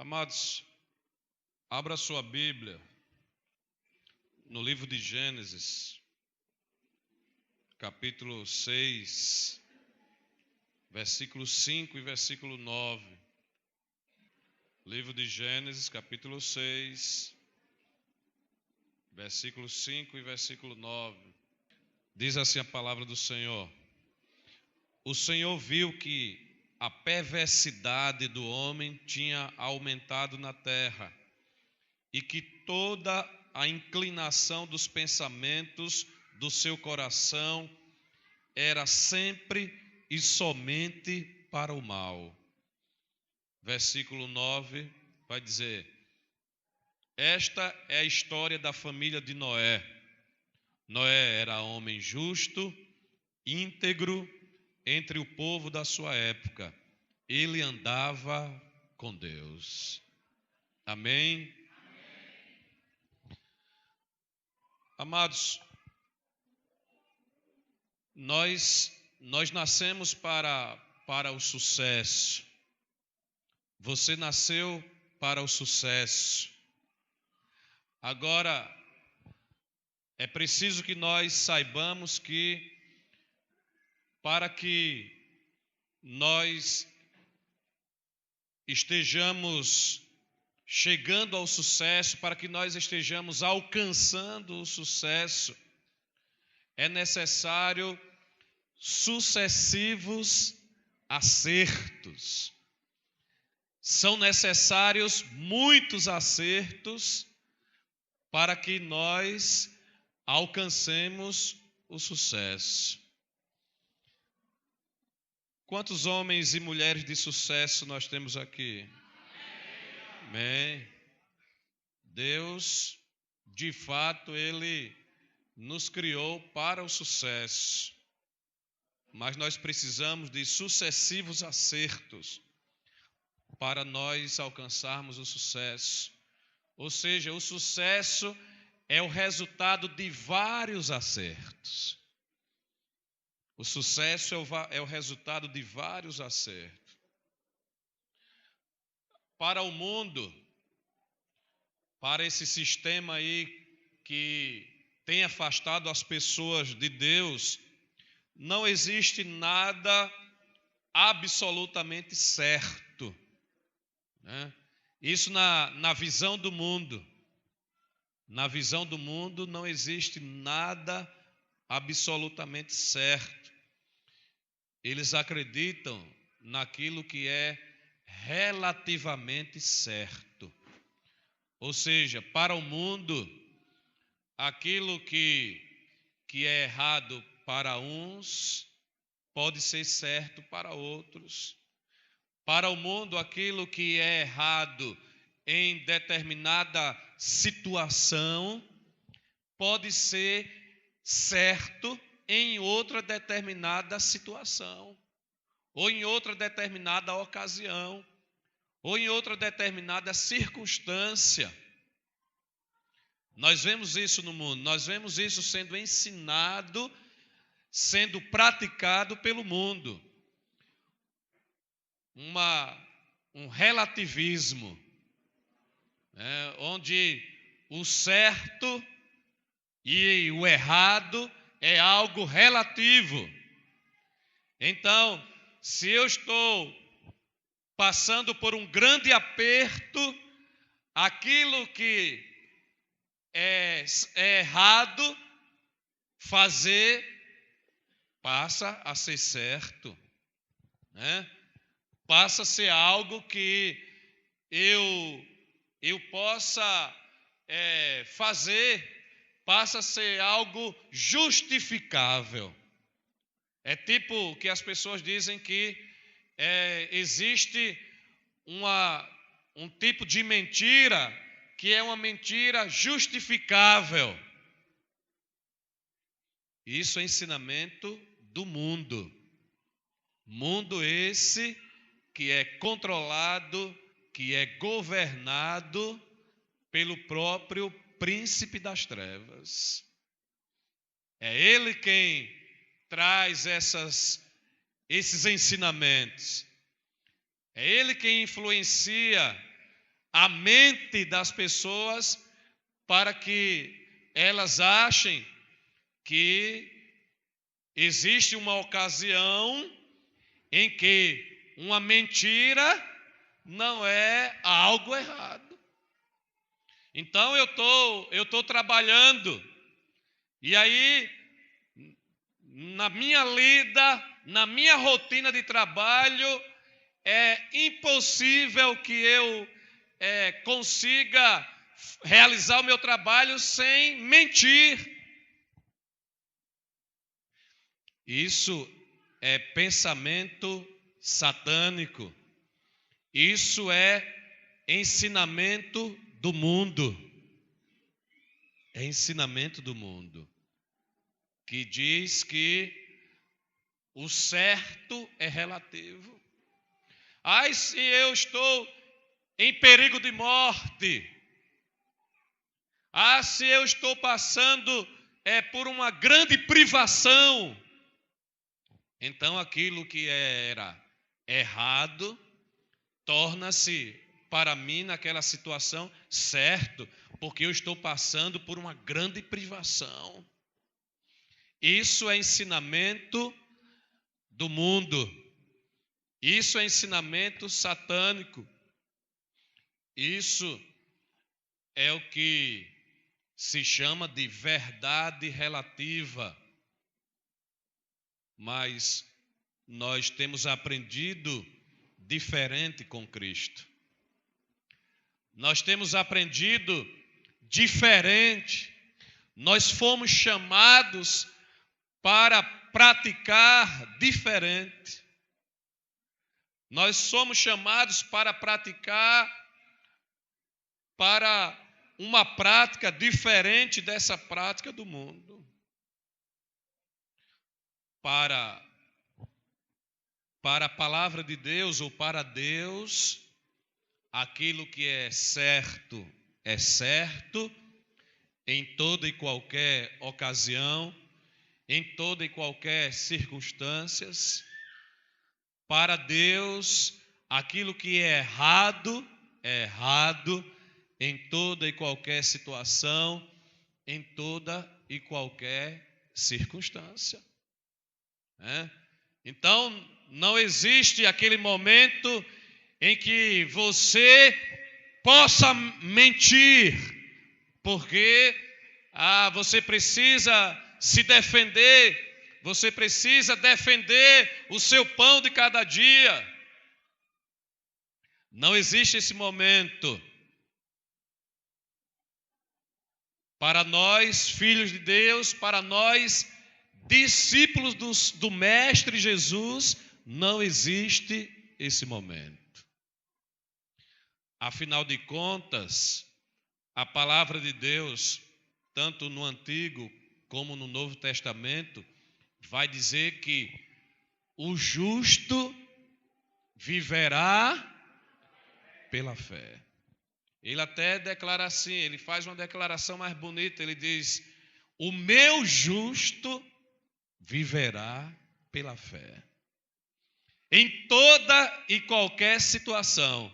Amados, abra sua Bíblia no livro de Gênesis, capítulo 6, versículo 5 e versículo 9. Livro de Gênesis, capítulo 6, versículo 5 e versículo 9. Diz assim a palavra do Senhor: O Senhor viu que a perversidade do homem tinha aumentado na terra, e que toda a inclinação dos pensamentos do seu coração era sempre e somente para o mal. Versículo 9 vai dizer: Esta é a história da família de Noé. Noé era homem justo, íntegro entre o povo da sua época. Ele andava com Deus. Amém? Amados, nós nascemos para o sucesso. Você nasceu para o sucesso. Agora, é preciso que nós saibamos que, para que nós estejamos chegando ao sucesso, para que nós estejamos alcançando o sucesso, é necessário sucessivos acertos. São necessários muitos acertos para que nós alcancemos o sucesso. Quantos homens e mulheres de sucesso nós temos aqui? Amém. Deus, de fato, Ele nos criou para o sucesso, mas nós precisamos de sucessivos acertos para nós alcançarmos o sucesso. Ou seja, o sucesso é o resultado de vários acertos. O sucesso é o resultado de vários acertos. Para o mundo, para esse sistema aí que tem afastado as pessoas de Deus, não existe nada absolutamente certo, né? Isso na visão do mundo. Na visão do mundo não existe nada absolutamente certo. Eles acreditam naquilo que é relativamente certo. Ou seja, para o mundo, aquilo que é errado para uns pode ser certo para outros. Para o mundo, aquilo que é errado em determinada situação pode ser certo em outra determinada situação, ou em outra determinada ocasião, ou em outra determinada circunstância. Nós vemos isso no mundo, nós vemos isso sendo ensinado, sendo praticado pelo mundo. Um relativismo, onde o certo e o errado é algo relativo. Então, se eu estou passando por um grande aperto, aquilo que é errado fazer passa a ser certo, né? Passa a ser algo que eu possa fazer, passa a ser algo justificável. É tipo que as pessoas dizem que existe um tipo de mentira que é uma mentira justificável. Isso é ensinamento do mundo. Mundo esse que é controlado, que é governado pelo próprio príncipe das trevas. É ele quem traz esses ensinamentos. É ele quem influencia a mente das pessoas para que elas achem que existe uma ocasião em que uma mentira não é algo errado. Então eu tô trabalhando e aí na minha lida, na minha rotina de trabalho, é impossível que eu consiga realizar o meu trabalho sem mentir. Isso é pensamento satânico. Isso é ensinamento do mundo. É ensinamento do mundo. Que diz que o certo é relativo. Ai, se eu estou em perigo de morte. Ah, se eu estou passando por uma grande privação. Então aquilo que era errado torna-se para mim naquela situação certo, porque eu estou passando por uma grande privação. Isso é ensinamento do mundo. Isso é ensinamento satânico. Isso é o que se chama de verdade relativa. Mas nós temos aprendido diferente com Cristo. Nós temos aprendido diferente. Nós fomos chamados para praticar diferente. Nós somos chamados para praticar para uma prática diferente dessa prática do mundo. Para a palavra de Deus ou para Deus, aquilo que é certo em toda e qualquer ocasião, em toda e qualquer circunstâncias. Para Deus, aquilo que é errado em toda e qualquer situação, em toda e qualquer circunstância. Então, não existe aquele momento em que você possa mentir, porque você precisa se defender, você precisa defender o seu pão de cada dia. Não existe esse momento. Para nós, filhos de Deus, para nós, discípulos do Mestre Jesus, não existe esse momento. Afinal de contas, a palavra de Deus, tanto no Antigo como no Novo Testamento, vai dizer que o justo viverá pela fé. Ele até declara assim, ele faz uma declaração mais bonita, ele diz: o meu justo viverá pela fé. Em toda e qualquer situação,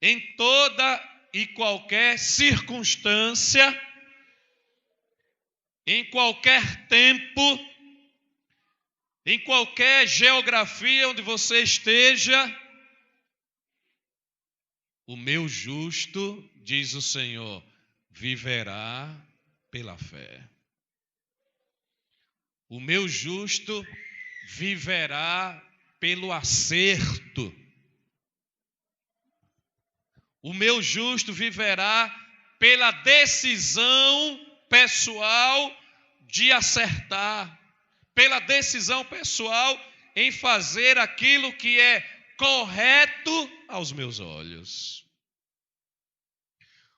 em toda e qualquer circunstância, em qualquer tempo, em qualquer geografia onde você esteja, o meu justo, diz o Senhor, viverá pela fé. O meu justo viverá pelo acerto. O meu justo viverá pela decisão pessoal de acertar, pela decisão pessoal em fazer aquilo que é correto aos meus olhos.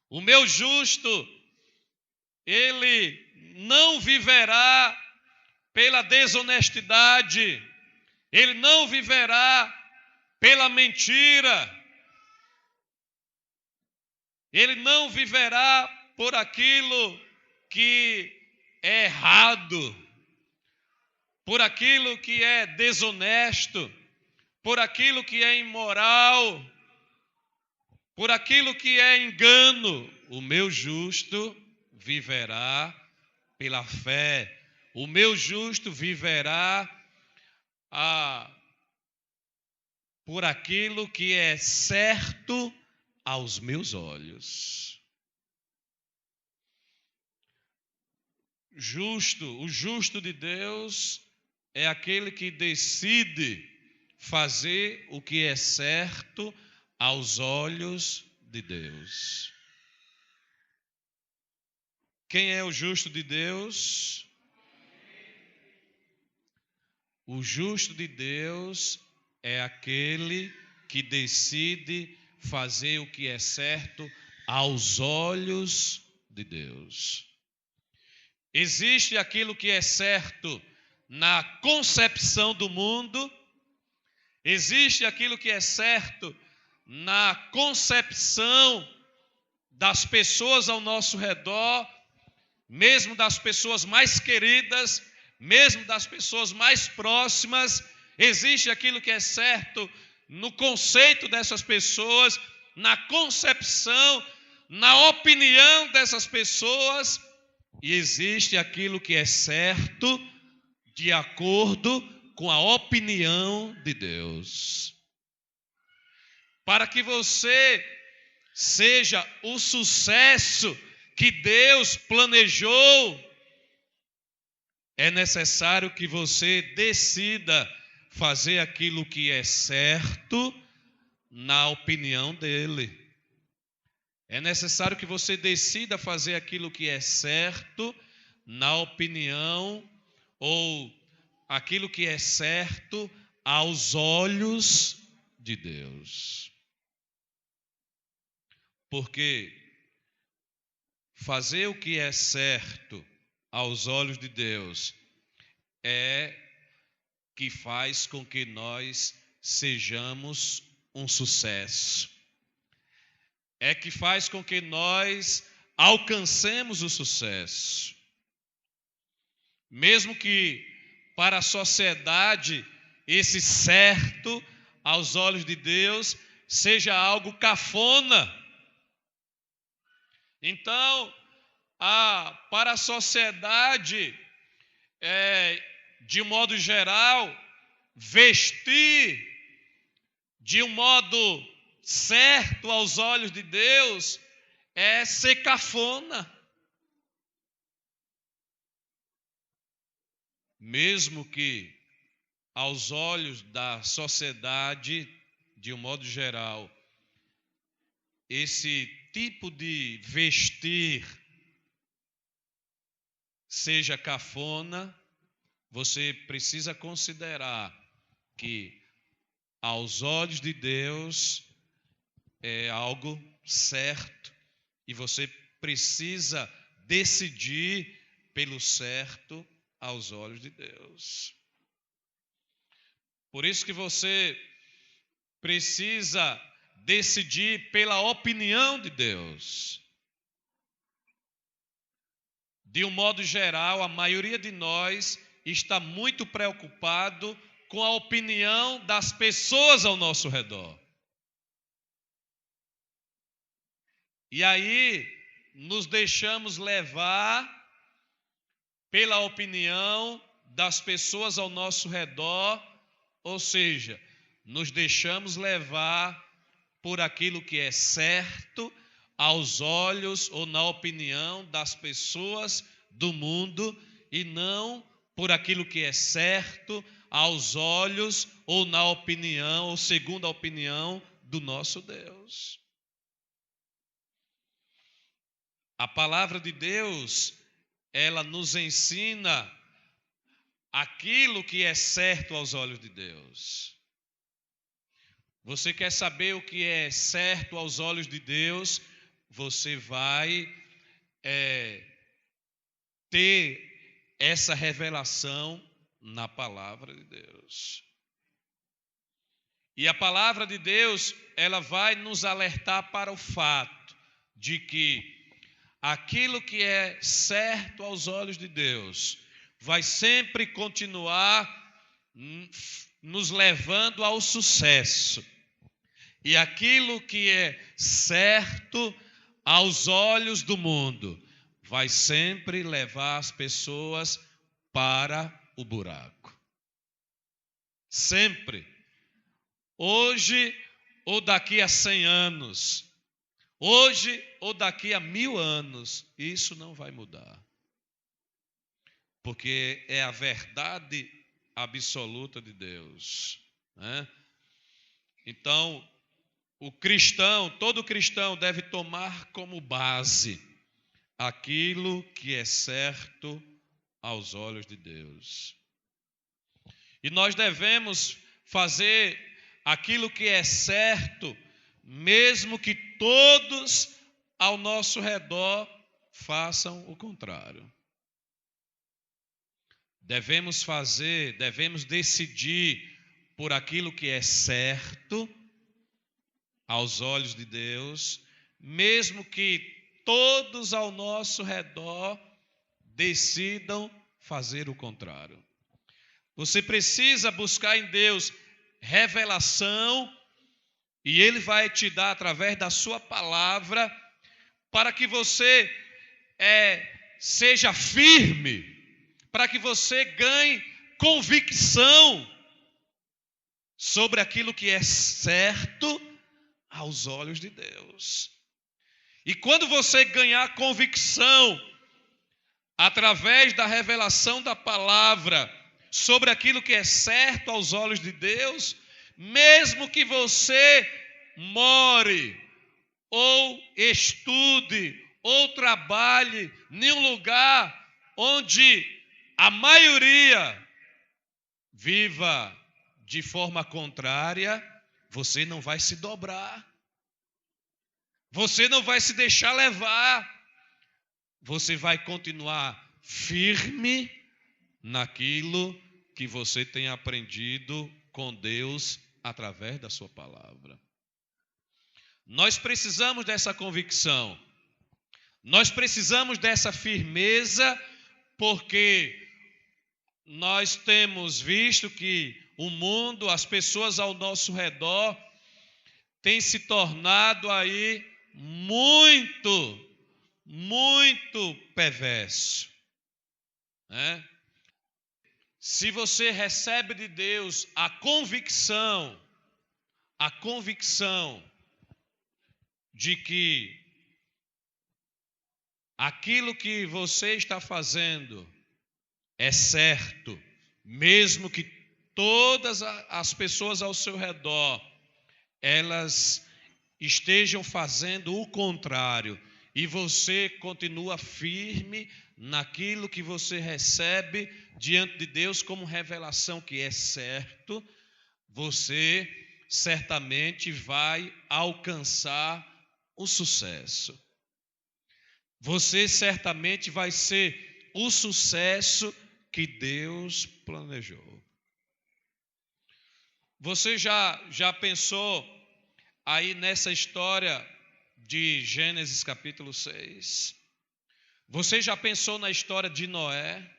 O meu justo, ele não viverá pela desonestidade, ele não viverá pela mentira, ele não viverá por aquilo que é errado, por aquilo que é desonesto, por aquilo que é imoral. Por aquilo que é engano, o meu justo viverá pela fé. O meu justo viverá por aquilo que é certo aos meus olhos. O justo de Deus é aquele que decide fazer o que é certo aos olhos de Deus. Quem é o justo de Deus? O justo de Deus é aquele que decide fazer o que é certo aos olhos de Deus. Existe aquilo que é certo na concepção do mundo, existe aquilo que é certo na concepção das pessoas ao nosso redor, mesmo das pessoas mais queridas, mesmo das pessoas mais próximas. Existe aquilo que é certo no conceito dessas pessoas, na concepção, na opinião dessas pessoas, e existe aquilo que é certo de acordo com a opinião de Deus. Para que você seja o sucesso que Deus planejou, é necessário que você decida fazer aquilo que é certo na opinião dele. É necessário que você decida fazer aquilo que é certo na opinião ou aquilo que é certo aos olhos de Deus. Porque fazer o que é certo aos olhos de Deus é que faz com que nós sejamos um sucesso. É que faz com que nós alcancemos o sucesso. Mesmo que para a sociedade esse certo aos olhos de Deus seja algo cafona. Então, para a sociedade, de um modo geral, vestir de um modo certo aos olhos de Deus é ser cafona. Mesmo que aos olhos da sociedade, de um modo geral, esse tipo de vestir seja cafona, você precisa considerar que aos olhos de Deus é algo certo e você precisa decidir pelo certo aos olhos de Deus. Por isso que você precisa decidir pela opinião de Deus. De um modo geral, a maioria de nós está muito preocupado com a opinião das pessoas ao nosso redor. E aí, nos deixamos levar pela opinião das pessoas ao nosso redor, ou seja, nos deixamos levar por aquilo que é certo aos olhos ou na opinião das pessoas do mundo e não por aquilo que é certo aos olhos ou na opinião ou segundo a opinião do nosso Deus. A palavra de Deus, ela nos ensina aquilo que é certo aos olhos de Deus. Você quer saber o que é certo aos olhos de Deus? Você vai ter essa revelação na palavra de Deus. E a palavra de Deus, ela vai nos alertar para o fato de que aquilo que é certo aos olhos de Deus vai sempre continuar nos levando ao sucesso. e aquilo que é certo aos olhos do mundo vai sempre levar as pessoas para o buraco. Sempre. Hoje ou daqui a 100 anos, hoje ou daqui a 1000 anos, isso não vai mudar. Porque é a verdade absoluta de Deus, né? Então, todo cristão deve tomar como base aquilo que é certo aos olhos de Deus. E nós devemos fazer aquilo que é certo, mesmo que todos ao nosso redor façam o contrário. Devemos decidir por aquilo que é certo aos olhos de Deus, mesmo que todos ao nosso redor decidam fazer o contrário. Você precisa buscar em Deus revelação, e Ele vai te dar através da sua palavra, para que você seja firme, para que você ganhe convicção sobre aquilo que é certo aos olhos de Deus. E quando você ganhar convicção através da revelação da palavra sobre aquilo que é certo aos olhos de Deus, mesmo que você more ou estude ou trabalhe em um lugar onde a maioria viva de forma contrária, você não vai se dobrar. Você não vai se deixar levar. Você vai continuar firme naquilo que você tem aprendido com Deus através da sua palavra. Nós precisamos dessa convicção. Nós precisamos dessa firmeza, porque nós temos visto que o mundo, as pessoas ao nosso redor, têm se tornado aí muito perverso, né? Se você recebe de Deus a convicção de que aquilo que você está fazendo é certo, mesmo que todas as pessoas ao seu redor elas estejam fazendo o contrário, e você continua firme naquilo que você recebe diante de Deus como revelação que é certo, você certamente vai alcançar o sucesso. Você certamente vai ser o sucesso que Deus planejou. Você já pensou aí nessa história de Gênesis capítulo 6? Você já pensou na história de Noé?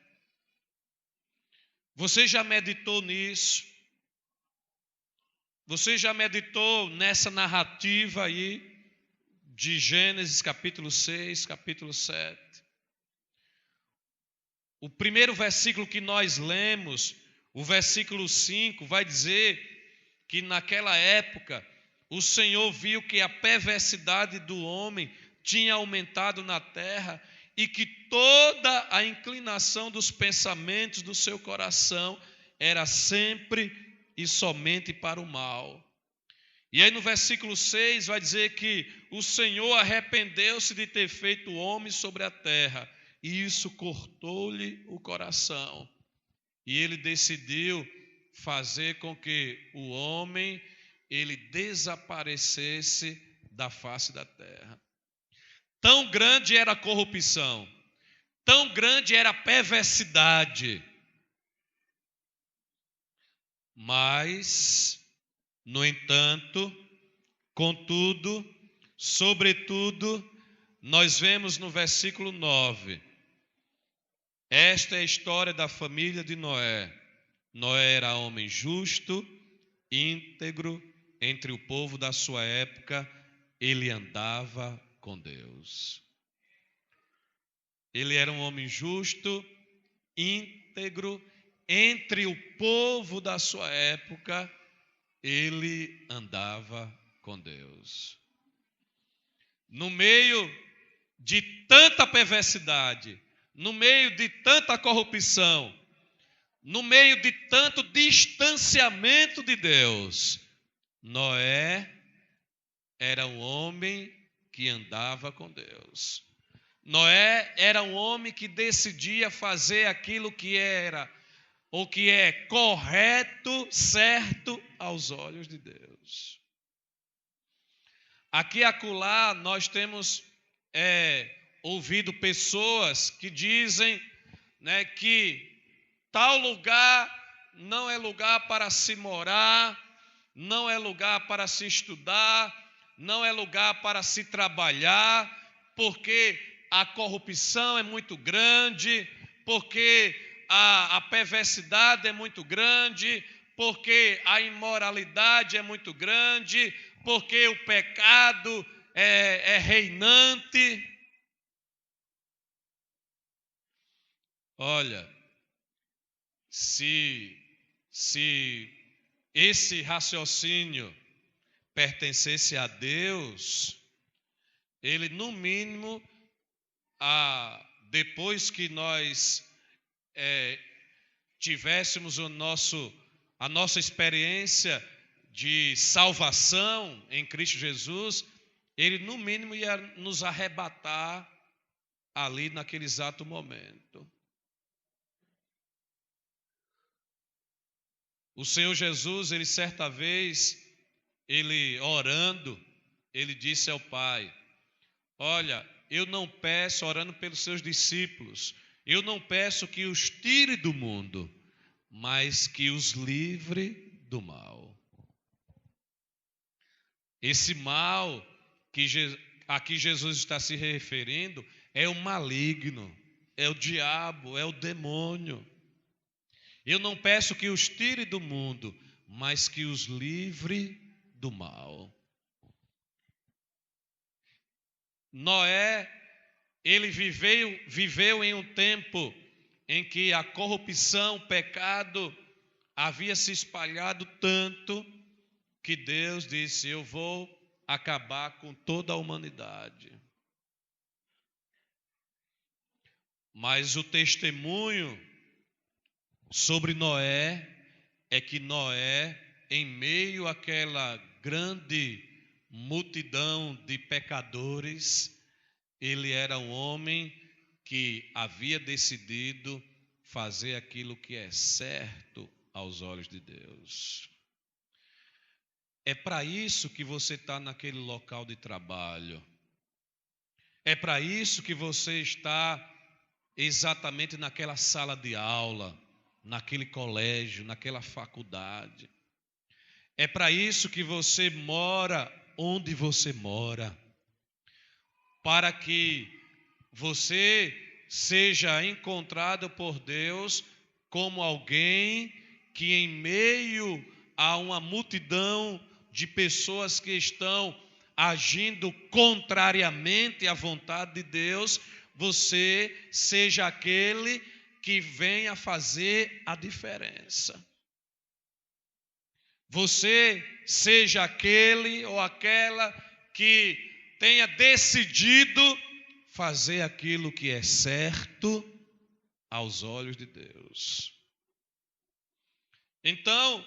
Você já meditou nisso? Você já meditou nessa narrativa aí de Gênesis capítulo 6, capítulo 7? O primeiro versículo que nós lemos, o versículo 5, vai dizer que naquela época o Senhor viu que a perversidade do homem tinha aumentado na terra e que toda a inclinação dos pensamentos do seu coração era sempre e somente para o mal. E aí no versículo 6 vai dizer que o Senhor arrependeu-se de ter feito o homem sobre a terra, e isso cortou-lhe o coração. E ele decidiu fazer com que o homem ele desaparecesse da face da terra. Tão grande era a corrupção, tão grande era a perversidade. Mas, no entanto, contudo, sobretudo, nós vemos no versículo 9, esta é a história da família de Noé. Noé era homem justo, íntegro entre o povo da sua época, ele andava com Deus. Ele era um homem justo, íntegro, entre o povo da sua época, ele andava com Deus. No meio de tanta perversidade, no meio de tanta corrupção, no meio de tanto distanciamento de Deus, Noé era um homem que andava com Deus. Noé era um homem que decidia fazer aquilo que era, ou que é correto, certo aos olhos de Deus. Aqui e acolá nós temos ouvido pessoas que dizem, né, que tal lugar não é lugar para se morar, não é lugar para se estudar, não é lugar para se trabalhar, porque a corrupção é muito grande, porque a perversidade é muito grande, porque a imoralidade é muito grande, porque o pecado é reinante. Olha, se esse raciocínio pertencesse a Deus, ele no mínimo, depois que nós tivéssemos a nossa experiência de salvação em Cristo Jesus, ele no mínimo ia nos arrebatar ali naquele exato momento. O Senhor Jesus, ele certa vez, ele orando, ele disse ao Pai: olha, eu não peço, orando pelos seus discípulos, eu não peço que os tire do mundo, mas que os livre do mal. Esse mal que aqui Jesus está se referindo é o maligno, é o diabo, é o demônio. Eu não peço que os tire do mundo, mas que os livre do mal. Noé, ele viveu em um tempo em que a corrupção, o pecado havia se espalhado tanto que Deus disse: eu vou acabar com toda a humanidade. Mas o testemunho sobre Noé é que Noé, em meio àquela grande multidão de pecadores, ele era um homem que havia decidido fazer aquilo que é certo aos olhos de Deus. É para isso que você está naquele local de trabalho. É para isso que você está exatamente naquela sala de aula, naquele colégio, naquela faculdade. É para isso que você mora onde você mora. Para que você seja encontrado por Deus como alguém que, em meio a uma multidão de pessoas que estão agindo contrariamente à vontade de Deus, você seja aquele que venha fazer a diferença. Você seja aquele ou aquela que tenha decidido fazer aquilo que é certo aos olhos de Deus. Então,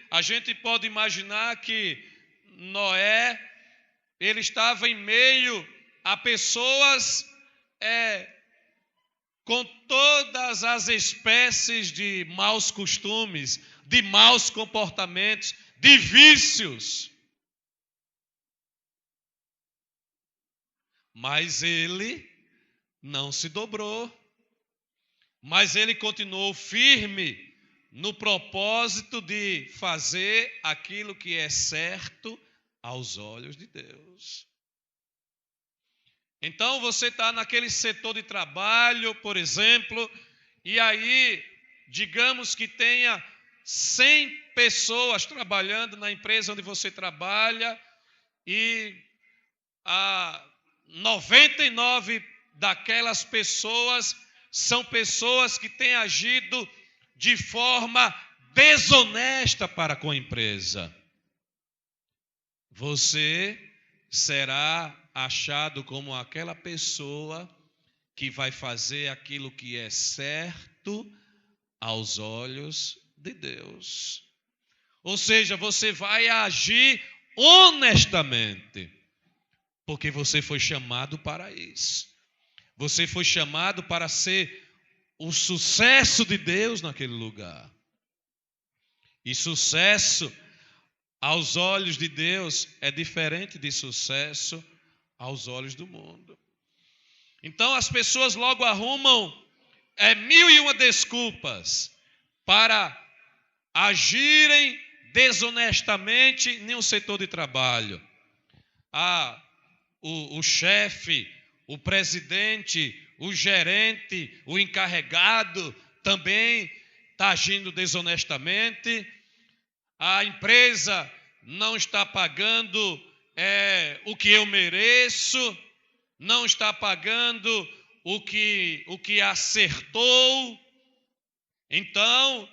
a gente pode imaginar que Noé, ele estava em meio a pessoas com todas as espécies de maus costumes, de maus comportamentos, de vícios. Mas ele não se dobrou. Mas ele continuou firme no propósito de fazer aquilo que é certo aos olhos de Deus. Então você está naquele setor de trabalho, por exemplo, e aí, digamos que tenha 100 pessoas trabalhando na empresa onde você trabalha e 99 daquelas pessoas são pessoas que têm agido de forma desonesta para com a empresa. Você será achado como aquela pessoa que vai fazer aquilo que é certo aos olhos de Deus. Ou seja, você vai agir honestamente, porque você foi chamado para isso. Você foi chamado para ser o sucesso de Deus naquele lugar. E sucesso aos olhos de Deus é diferente de sucesso aos olhos do mundo. Então as pessoas logo arrumam 1001 desculpas para agirem desonestamente em um setor de trabalho. O chefe, o presidente, o gerente, o encarregado também está agindo desonestamente. A empresa não está pagando o que eu mereço, não está pagando o que acertou. Então,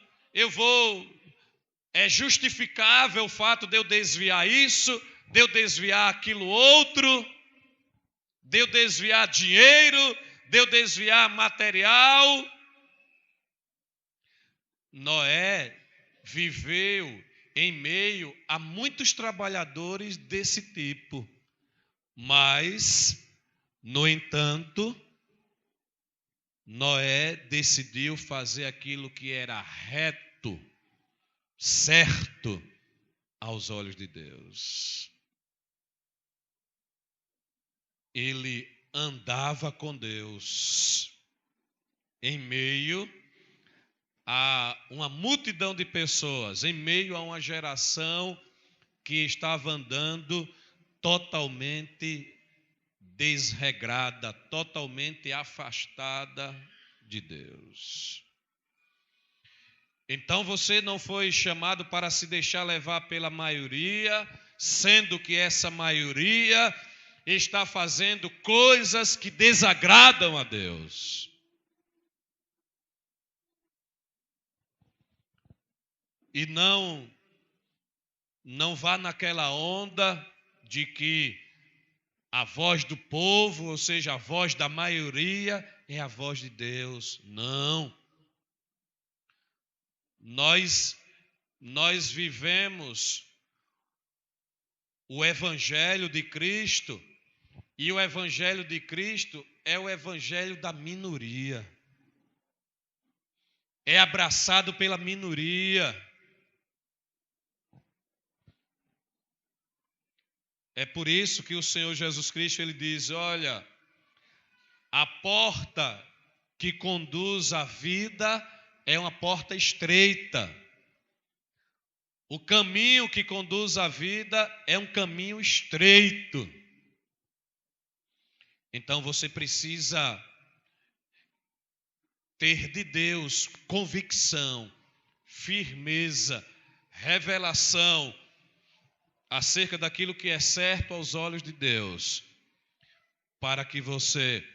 é justificável o fato de eu desviar isso, de eu desviar aquilo outro, de eu desviar dinheiro, de eu desviar material. Noé viveu em meio a muitos trabalhadores desse tipo, mas, no entanto, Noé decidiu fazer aquilo que era reto, certo aos olhos de Deus. Ele andava com Deus em meio a uma multidão de pessoas, em meio a uma geração que estava andando totalmente desregrada, totalmente afastada de Deus. Então você não foi chamado para se deixar levar pela maioria, sendo que essa maioria está fazendo coisas que desagradam a Deus. E não vá naquela onda de que a voz do povo, ou seja, a voz da maioria, é a voz de Deus. Não. Nós vivemos o Evangelho de Cristo, e o Evangelho de Cristo é o Evangelho da minoria. É abraçado pela minoria. É por isso que o Senhor Jesus Cristo, ele diz, olha, a porta que conduz à vida é uma porta estreita. O caminho que conduz à vida é um caminho estreito. Então você precisa ter de Deus convicção, firmeza, revelação acerca daquilo que é certo aos olhos de Deus, para que você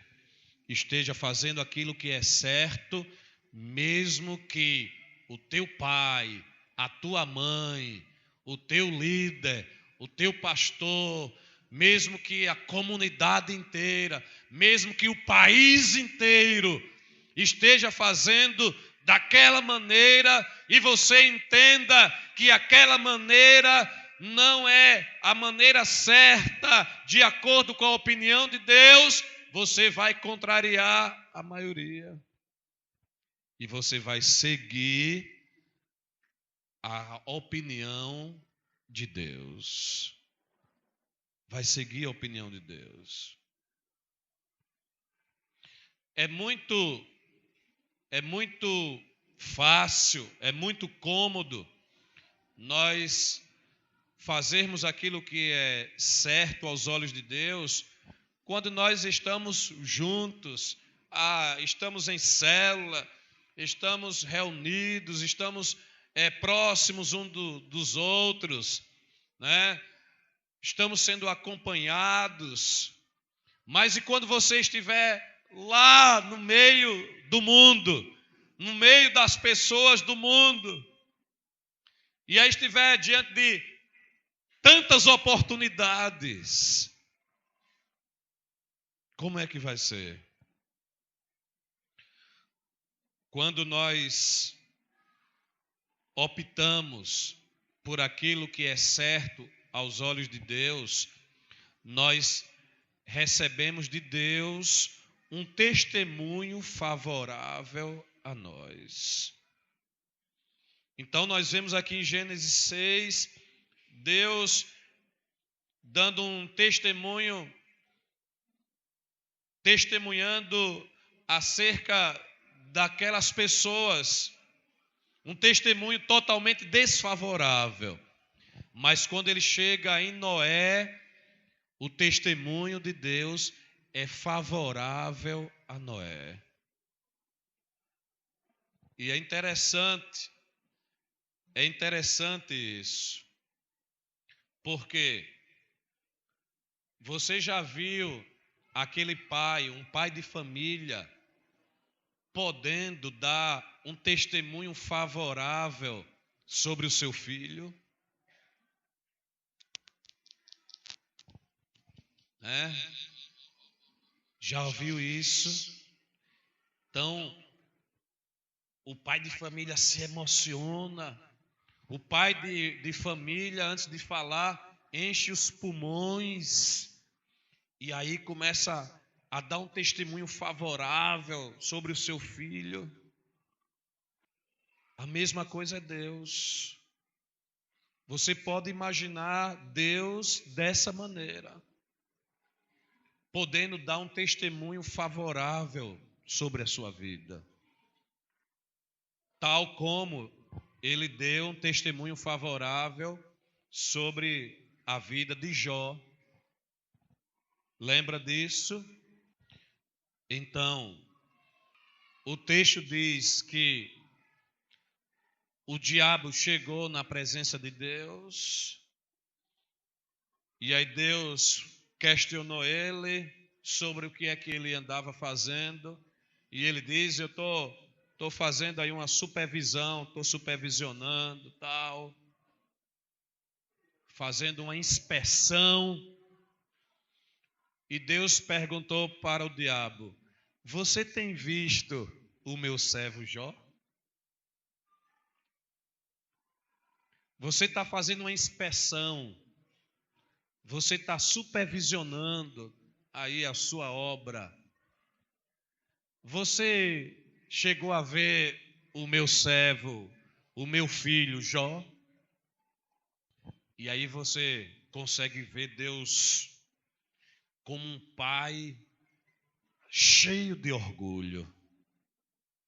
esteja fazendo aquilo que é certo, mesmo que o teu pai, a tua mãe, o teu líder, o teu pastor, mesmo que a comunidade inteira, mesmo que o país inteiro esteja fazendo daquela maneira e você entenda que aquela maneira não é a maneira certa, de acordo com a opinião de Deus, você vai contrariar a maioria. E você vai seguir a opinião de Deus. Vai seguir a opinião de Deus. É muito fácil, é muito cômodo nós fazermos aquilo que é certo aos olhos de Deus quando nós estamos juntos, estamos em célula, estamos reunidos, estamos próximos dos outros, né? Estamos sendo acompanhados. Mas e quando você estiver lá no meio do mundo, no meio das pessoas do mundo, e aí estiver diante de tantas oportunidades, como é que vai ser? Quando nós optamos por aquilo que é certo aos olhos de Deus, nós recebemos de Deus um testemunho favorável a nós. Então nós vemos aqui em Gênesis 6, Deus dando um testemunhando acerca daquelas pessoas, um testemunho totalmente desfavorável. Mas quando ele chega em Noé, o testemunho de Deus é favorável a Noé. E é interessante isso, porque você já viu aquele pai, um pai de família, podendo dar um testemunho favorável sobre o seu filho? Já ouviu isso? Então, o pai de família se emociona. O pai de família, antes de falar, enche os pulmões. E aí começa a dar um testemunho favorável sobre o seu filho. A mesma coisa é Deus. Você pode imaginar Deus dessa maneira, podendo dar um testemunho favorável sobre a sua vida. Tal como ele deu um testemunho favorável sobre a vida de Jó. Lembra disso? Então, o texto diz que o diabo chegou na presença de Deus, e aí Deus questionou ele sobre o que é que ele andava fazendo, e ele diz: eu estou fazendo aí uma supervisão, estou supervisionando, tal, fazendo uma inspeção. E Deus perguntou para o diabo: você tem visto o meu servo Jó? Você está fazendo uma inspeção, você está supervisionando aí a sua obra. Você chegou a ver o meu servo, o meu filho Jó? E aí você consegue ver Deus como um pai cheio de orgulho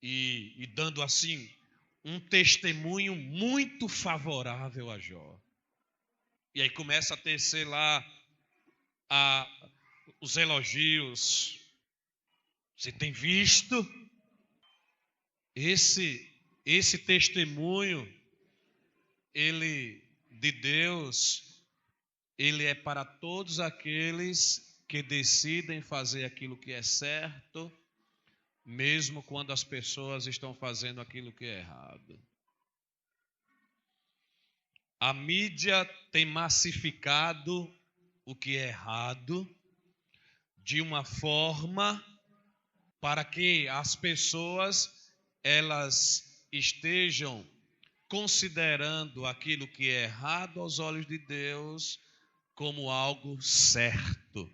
e dando assim um testemunho muito favorável a Jó. E aí começa a tecer lá os elogios. Você tem visto esse testemunho, ele de Deus, ele é para todos aqueles que decidem fazer aquilo que é certo, mesmo quando as pessoas estão fazendo aquilo que é errado. A mídia tem massificado o que é errado de uma forma para que as pessoas elas estejam considerando aquilo que é errado aos olhos de Deus como algo certo.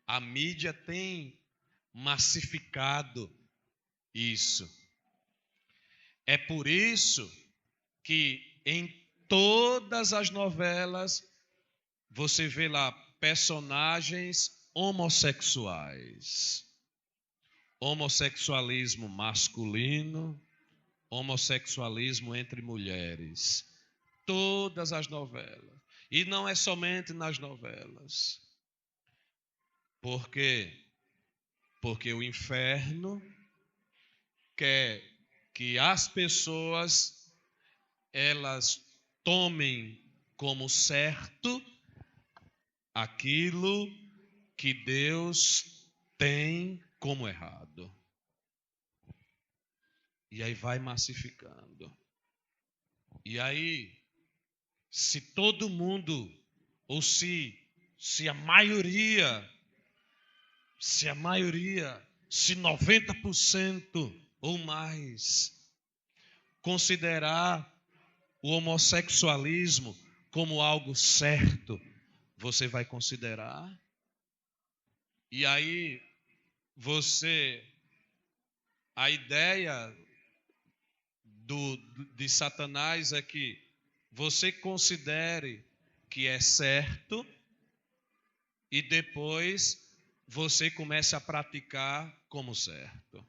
A mídia tem massificado isso. É por isso que em todas as novelas você vê lá personagens homossexuais. Homossexualismo masculino, homossexualismo entre mulheres. Todas as novelas. E não é somente nas novelas. Por quê? Porque o inferno quer que as pessoas elas tomem como certo aquilo que Deus tem como errado. E aí vai massificando. E aí, se todo mundo, ou se a maioria, se 90% ou mais, considerar o homossexualismo como algo certo, você vai considerar? E aí, a ideia de Satanás é que você considere que é certo e depois você comece a praticar como certo.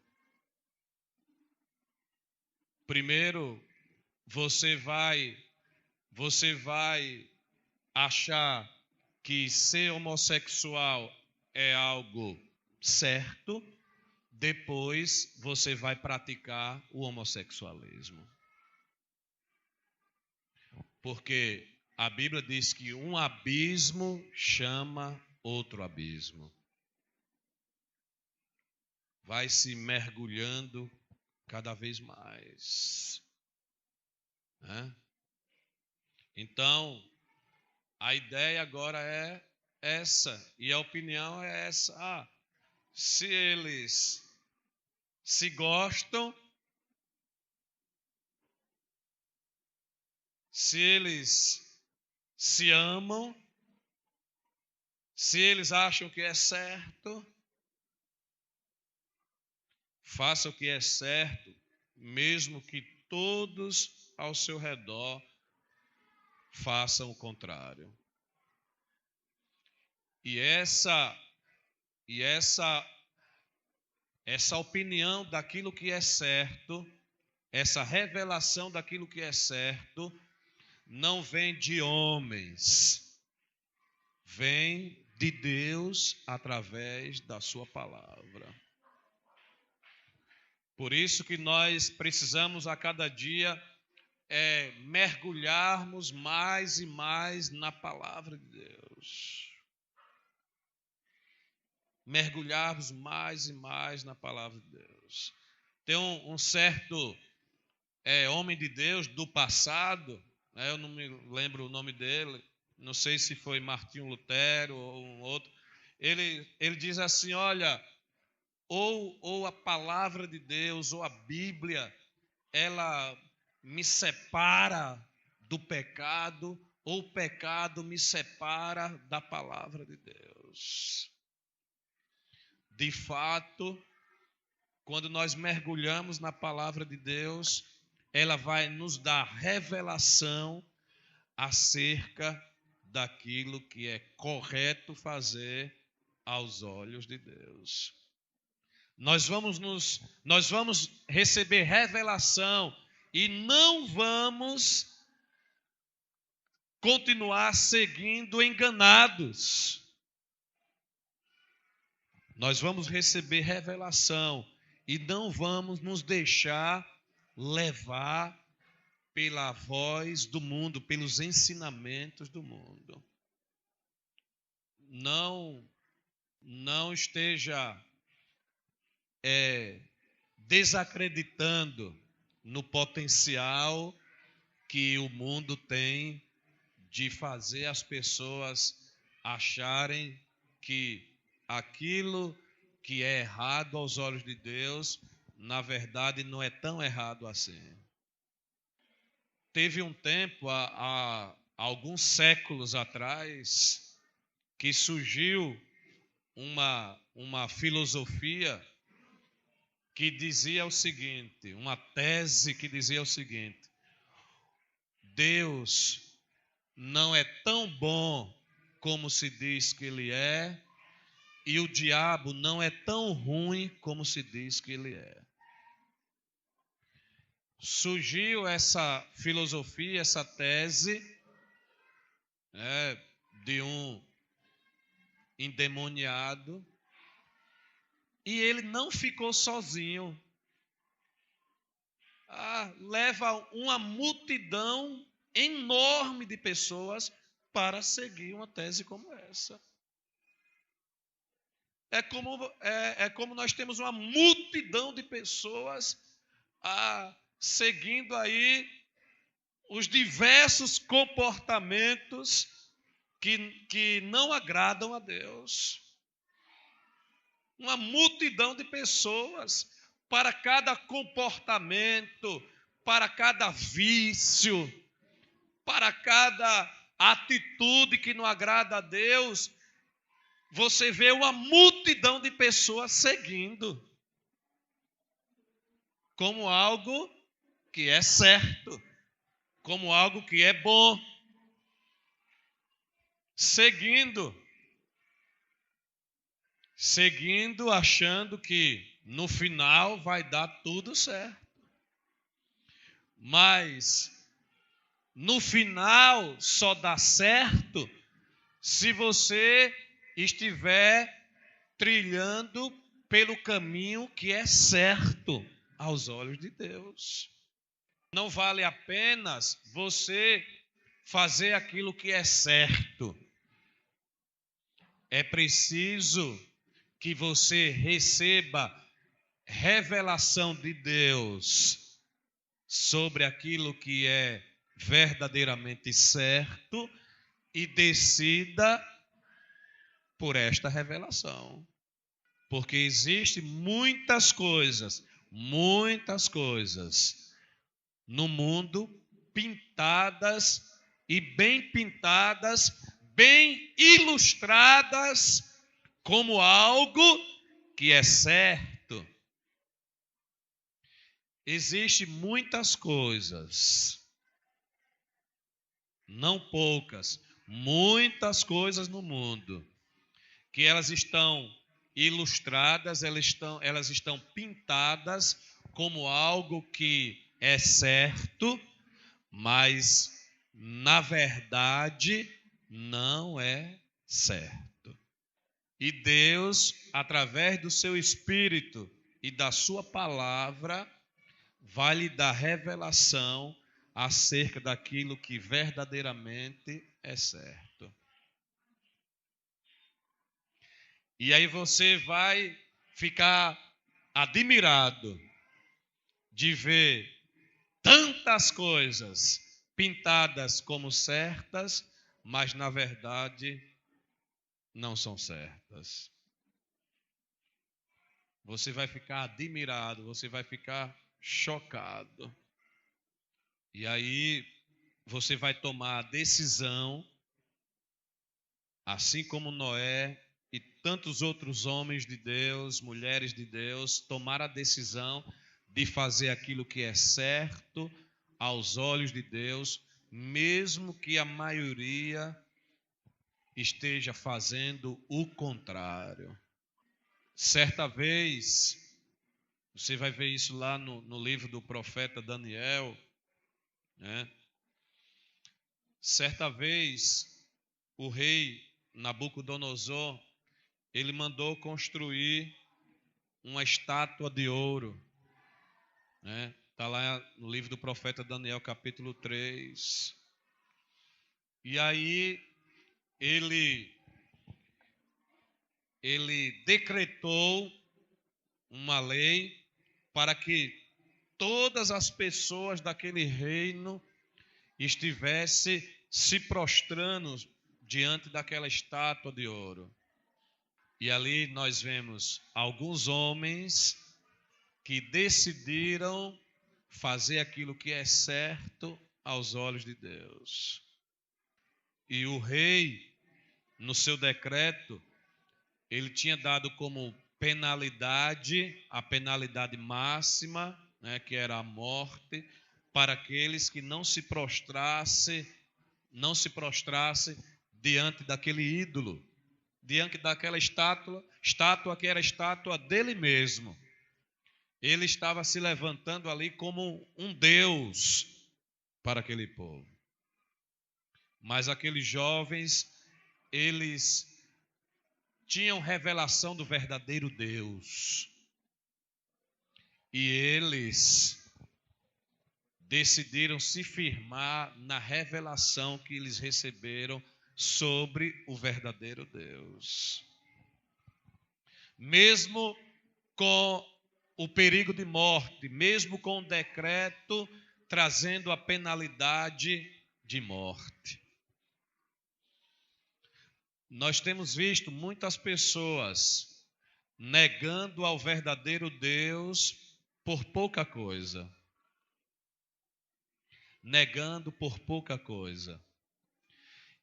Primeiro, você vai achar que ser homossexual é algo certo, depois você vai praticar o homossexualismo. Porque a Bíblia diz que um abismo chama outro abismo. Vai se mergulhando cada vez mais. Né? Então, a ideia agora é essa, e a opinião é essa. Se eles se gostam, se eles se amam, se eles acham que é certo, faça o que é certo, mesmo que todos ao seu redor façam o contrário. E essa opinião daquilo que é certo, essa revelação daquilo que é certo, não vem de homens, vem de Deus através da sua palavra. Por isso que nós precisamos a cada dia mergulharmos mais e mais na palavra de Deus. Mergulharmos mais e mais na palavra de Deus. Tem um certo homem de Deus do passado, né, eu não me lembro o nome dele, não sei se foi Martinho Lutero ou um outro. Ele diz assim: olha, ou a palavra de Deus, ou a Bíblia, ela me separa do pecado, ou o pecado me separa da palavra de Deus. De fato, quando nós mergulhamos na palavra de Deus, ela vai nos dar revelação acerca daquilo que é correto fazer aos olhos de Deus. Nós vamos receber revelação e não vamos continuar seguindo enganados. Nós vamos receber revelação e não vamos nos deixar levar pela voz do mundo, pelos ensinamentos do mundo. Não esteja desacreditando no potencial que o mundo tem de fazer as pessoas acharem que aquilo que é errado aos olhos de Deus, na verdade, não é tão errado assim. Teve um tempo, há alguns séculos atrás, que surgiu uma filosofia que dizia o seguinte, uma tese que dizia o seguinte: Deus não é tão bom como se diz que ele é, e o diabo não é tão ruim como se diz que ele é. Surgiu essa filosofia, essa tese, de um endemoniado, e ele não ficou sozinho. leva uma multidão enorme de pessoas para seguir uma tese como essa. É como nós temos uma multidão de pessoas seguindo aí os diversos comportamentos que não agradam a Deus. Uma multidão de pessoas para cada comportamento, para cada vício, para cada atitude que não agrada a Deus. Você vê uma multidão de pessoas seguindo como algo que é certo, como algo que é bom. Seguindo, achando que no final vai dar tudo certo. Mas no final só dá certo se você estiver trilhando pelo caminho que é certo aos olhos de Deus. Não vale apenas você fazer aquilo que é certo. É preciso que você receba revelação de Deus sobre aquilo que é verdadeiramente certo e decida por esta revelação. Porque existem muitas coisas no mundo pintadas e bem pintadas, bem ilustradas como algo que é certo. Existem muitas coisas, não poucas, muitas coisas no mundo, que elas estão ilustradas, elas estão pintadas como algo que é certo, mas na verdade não é certo. E Deus, através do seu Espírito e da sua palavra, vai lhe dar revelação acerca daquilo que verdadeiramente é certo. E aí você vai ficar admirado de ver tantas coisas pintadas como certas, mas na verdade não são certas. Você vai ficar admirado, você vai ficar chocado. E aí você vai tomar a decisão, assim como Noé e tantos outros homens de Deus, mulheres de Deus, tomaram a decisão de fazer aquilo que é certo aos olhos de Deus, mesmo que a maioria esteja fazendo o contrário. Certa vez, você vai ver isso lá no livro do profeta Daniel, né? Certa vez, o rei Nabucodonosor, ele mandou construir uma estátua de ouro, né? Está lá no livro do profeta Daniel, capítulo 3. E aí, ele decretou uma lei para que todas as pessoas daquele reino estivessem se prostrando diante daquela estátua de ouro. E ali nós vemos alguns homens que decidiram fazer aquilo que é certo aos olhos de Deus. E o rei, no seu decreto, ele tinha dado como penalidade, a penalidade máxima, né, que era a morte, para aqueles que não se prostrassem diante daquele ídolo, diante daquela estátua que era a estátua dele mesmo. Ele estava se levantando ali como um Deus para aquele povo. Mas aqueles jovens, eles tinham revelação do verdadeiro Deus. E eles decidiram se firmar na revelação que eles receberam sobre o verdadeiro Deus. Mesmo com o perigo de morte, mesmo com o decreto trazendo a penalidade de morte. Nós temos visto muitas pessoas negando ao verdadeiro Deus por pouca coisa. Negando por pouca coisa.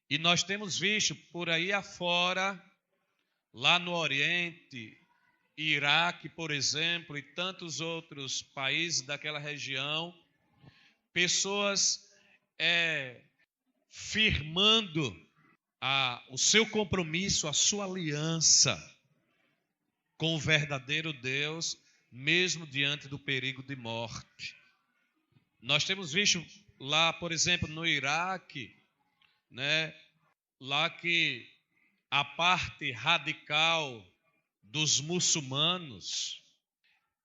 E nós temos visto por aí afora, lá no Oriente, Iraque, por exemplo, e tantos outros países daquela região, pessoas firmando o seu compromisso, a sua aliança com o verdadeiro Deus, mesmo diante do perigo de morte. Nós temos visto lá, por exemplo, no Iraque, lá que a parte radical dos muçulmanos,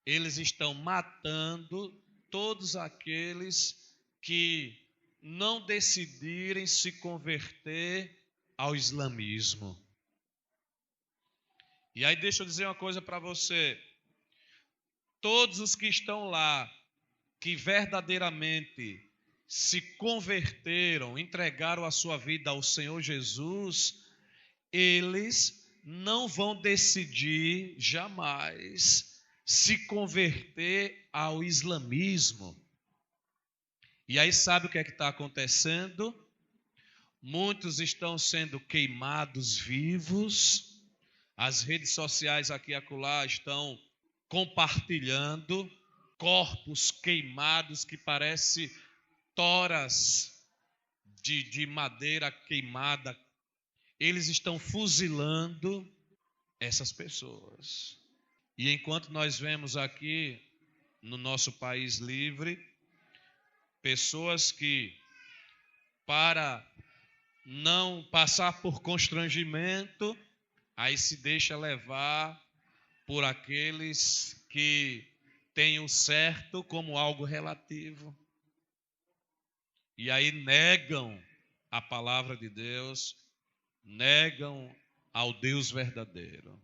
eles estão matando todos aqueles que não decidirem se converter ao islamismo. E aí deixa eu dizer uma coisa para você. Todos os que estão lá, que verdadeiramente se converteram, entregaram a sua vida ao Senhor Jesus, eles não vão decidir jamais se converter ao islamismo. E aí sabe o que é que está acontecendo? Muitos estão sendo queimados vivos. As redes sociais aqui e acolá estão compartilhando corpos queimados que parecem toras de madeira queimada. Eles estão fuzilando essas pessoas. E enquanto nós vemos aqui no nosso país livre, pessoas que, para não passar por constrangimento, aí se deixa levar por aqueles que têm o certo como algo relativo. E aí negam a palavra de Deus, negam ao Deus verdadeiro.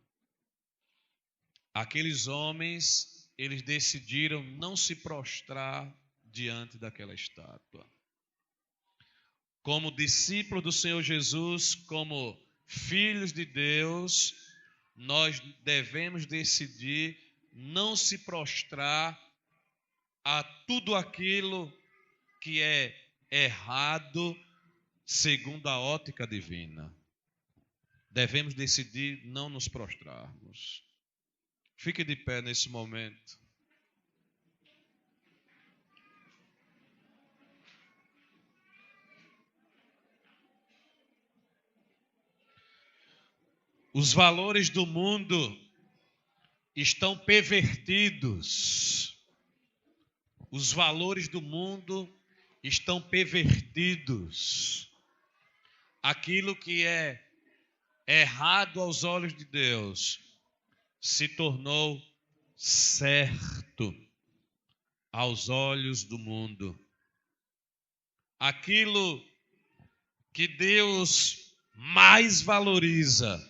Aqueles homens, eles decidiram não se prostrar diante daquela estátua. Como discípulos do Senhor Jesus, como filhos de Deus, nós devemos decidir não se prostrar a tudo aquilo que é errado segundo a ótica divina. Devemos decidir não nos prostrarmos. Fique de pé nesse momento. Os valores do mundo estão pervertidos. Os valores do mundo estão pervertidos. Aquilo que é errado aos olhos de Deus se tornou certo aos olhos do mundo. Aquilo que Deus mais valoriza,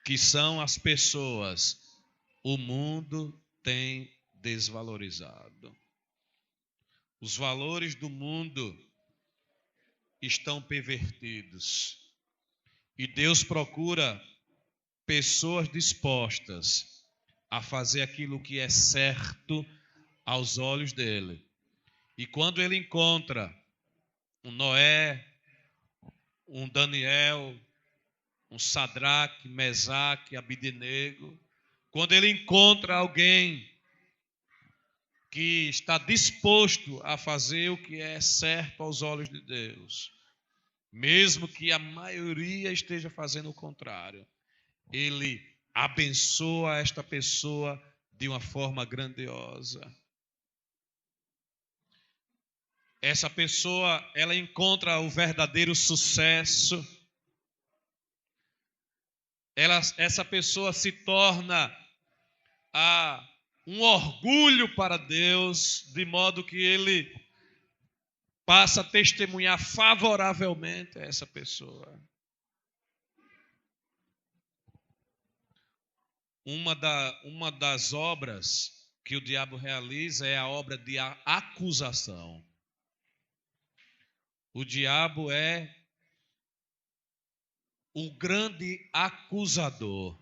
que são as pessoas, o mundo tem desvalorizado. Os valores do mundo estão pervertidos. E Deus procura pessoas dispostas a fazer aquilo que é certo aos olhos dele. E quando ele encontra um Noé, um Daniel, um Sadraque, Mesaque, Abidnego, quando ele encontra alguém que está disposto a fazer o que é certo aos olhos de Deus, mesmo que a maioria esteja fazendo o contrário, ele abençoa esta pessoa de uma forma grandiosa. Essa pessoa, ela encontra o verdadeiro sucesso. Essa pessoa se torna um orgulho para Deus, de modo que ele passa a testemunhar favoravelmente a essa pessoa. Uma das obras que o diabo realiza é a obra de acusação. O diabo é o grande acusador.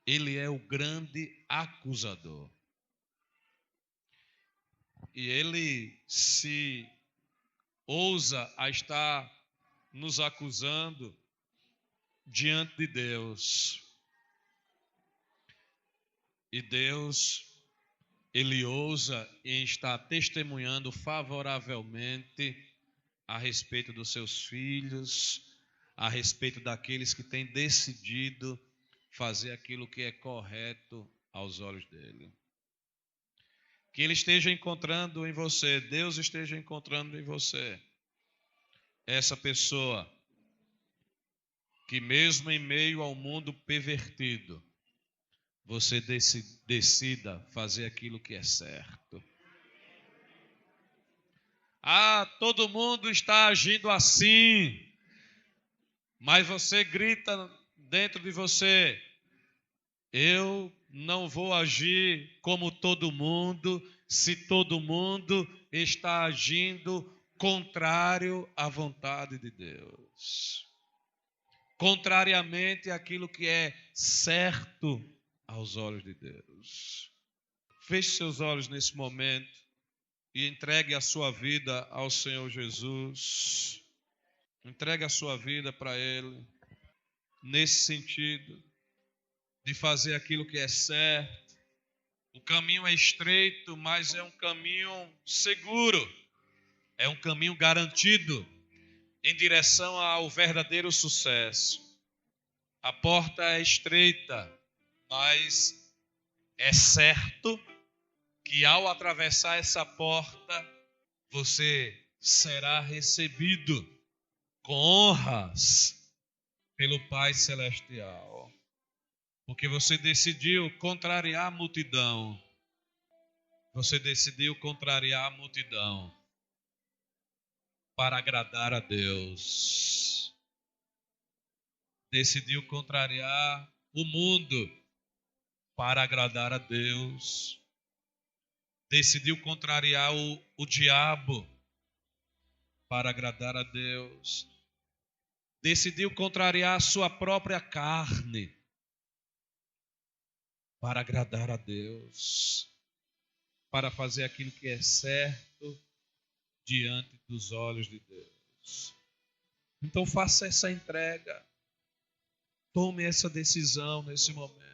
Ele é o grande acusador. E ele se ousa a estar nos acusando diante de Deus. E Deus, ele ousa em estar testemunhando favoravelmente a respeito dos seus filhos, a respeito daqueles que têm decidido fazer aquilo que é correto aos olhos dele. Que ele esteja encontrando em você, Deus esteja encontrando em você essa pessoa que mesmo em meio ao mundo pervertido, você decida fazer aquilo que é certo. Todo mundo está agindo assim, mas você grita dentro de você: eu não vou agir como todo mundo, se todo mundo está agindo contrário à vontade de Deus, contrariamente àquilo que é certo aos olhos de Deus. Feche seus olhos nesse momento e entregue a sua vida ao Senhor Jesus. Entregue a sua vida para Ele, nesse sentido de fazer aquilo que é certo. O caminho é estreito, mas é um caminho seguro, é um caminho garantido em direção ao verdadeiro sucesso. A porta é estreita, mas é certo que ao atravessar essa porta, você será recebido com honras pelo Pai Celestial. Porque você decidiu contrariar a multidão. Você decidiu contrariar a multidão para agradar a Deus. Decidiu contrariar o mundo para agradar a Deus. Decidiu contrariar o diabo para agradar a Deus. Decidiu contrariar a sua própria carne para agradar a Deus. Para fazer aquilo que é certo diante dos olhos de Deus. Então faça essa entrega. Tome essa decisão nesse momento.